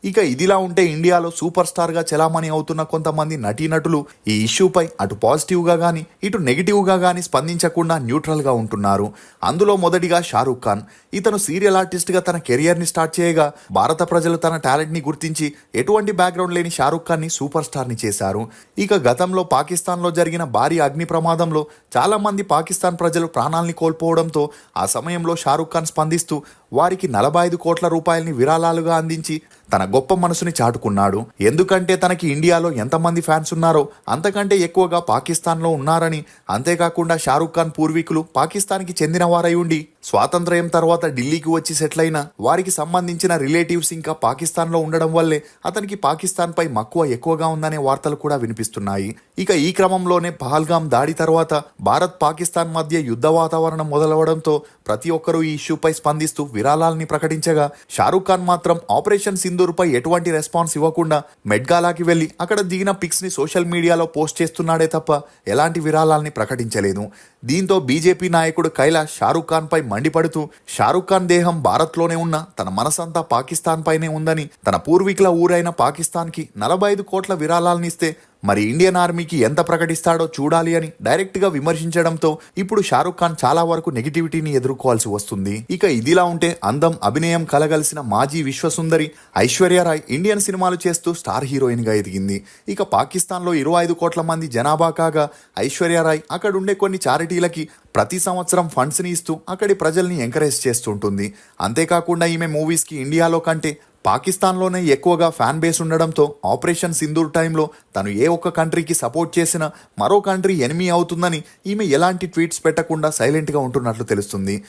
ఇక ఇదిలా ఉంటే ఇండియాలో సూపర్ స్టార్ గా చెలామణి అవుతున్న కొంతమంది నటీనటులు ఈ ఇష్యూపై అటు పాజిటివ్ గా గానీ ఇటు నెగిటివ్ గా గానీ స్పందించకుండా న్యూట్రల్ గా ఉంటున్నారు. అందులో మొదటిగా షారూక్ ఖాన్. ఇతను సీరియల్ ఆర్టిస్ట్ గా తన కెరియర్ ని స్టార్ట్ చేయగా భారత ప్రజలు తన టాలెంట్ ని గుర్తించి ఎటువంటి బ్యాక్గ్రౌండ్ లేని షారూక్ ఖాన్ ని సూపర్ స్టార్ ని చేశారు. ఇక గతంలో పాకిస్తాన్ లో జరిగిన భారీ అగ్ని ప్రమాదంలో చాలా మంది పాకిస్తాన్ ప్రజలు ప్రాణాల్ని కోల్పోవడంతో ఆ సమయంలో షారూక్ ఖాన్ స్పందిస్తూ వారికి 45 కోట్ల రూపాయలని విరాళాలుగా అందించి తన గొప్ప మనసుని చాటుకున్నాడు. ఎందుకంటే తనకి ఇండియాలో ఎంతమంది ఫ్యాన్స్ ఉన్నారో అంతకంటే ఎక్కువగా పాకిస్తాన్లో ఉన్నారని, అంతేకాకుండా షారూక్ ఖాన్ పూర్వీకులు పాకిస్తాన్కి చెందిన వారై ఉండి స్వాతంత్ర్యం తర్వాత ఢిల్లీకి వచ్చి సెటిల్ అయిన వారికి సంబంధించిన రిలేటివ్స్ ఇంకా పాకిస్తాన్లో ఉండడం వల్లే అతనికి పాకిస్తాన్ పై మక్కువ ఎక్కువగా ఉందనే వార్తలు కూడా వినిపిస్తున్నాయి. ఇక ఈ క్రమంలోనే పహల్గాం దాడి తర్వాత భారత్ పాకిస్తాన్ మధ్య యుద్ధ వాతావరణం మొదలవడంతో ప్రతి ఒక్కరూ ఈ ఇష్యూపై స్పందిస్తూ విరాళాలని ప్రకటించగా షారూక్ ఖాన్ మాత్రం ఆపరేషన్ సింధూర్ పై ఎటువంటి రెస్పాన్స్ ఇవ్వకుండా మెడ్గాలాకి వెళ్లి అక్కడ దిగిన పిక్స్ ని సోషల్ మీడియాలో పోస్ట్ చేస్తున్నాడే తప్ప ఎలాంటి విరాళాలని ప్రకటించలేదు. దీంతో బీజేపీ నాయకుడు కైలాష్ షారూక్ ఖాన్ పై మండిపడుతూ షారూక్ ఖాన్ దేహం భారత్లోనే ఉన్న తన మనసంతా పాకిస్తాన్ పైనే ఉందని, తన పూర్వీకుల ఊరైన పాకిస్తాన్కి 45 కోట్ల విరాళాలనిస్తే మరి ఇండియన్ ఆర్మీకి ఎంత ప్రకటిస్తాడో చూడాలి అని డైరెక్ట్ గా విమర్శించడంతో ఇప్పుడు షారూక్ ఖాన్ చాలా వరకు నెగిటివిటీని ఎదుర్కోవాల్సి వస్తుంది. ఇక ఇదిలా ఉంటే అందం అభినయం కలగలిసిన మాజీ విశ్వసుందరి ఐశ్వర్యరాయ్ ఇండియన్ సినిమాలు చేస్తూ స్టార్ హీరోయిన్ గా ఎదిగింది. ఇక పాకిస్తాన్లో 25 కోట్ల మంది జనాభా కాగా ఐశ్వర్యరాయ్ అక్కడుండే కొన్ని చారిటీలకి ప్రతి సంవత్సరం ఫండ్స్ ని ఇస్తూ అక్కడి ప్రజల్ని ఎంకరేజ్ చేస్తుంటుంది. అంతేకాకుండా ఈమె మూవీస్ కి ఇండియాలో కంటే పాకిస్తాన్లోనే ఎక్కువగా ఫ్యాన్ బేస్ ఉండడంతో ఆపరేషన్ సింధూర్ టైంలో తను ఏ ఒక్క కంట్రీకి సపోర్ట్ చేసినా మరో కంట్రీ ఎనిమీ అవుతుందని ఈమె ఎలాంటి ట్వీట్స్ పెట్టకుండా సైలెంట్గా ఉంటున్నట్లు తెలుస్తుంది.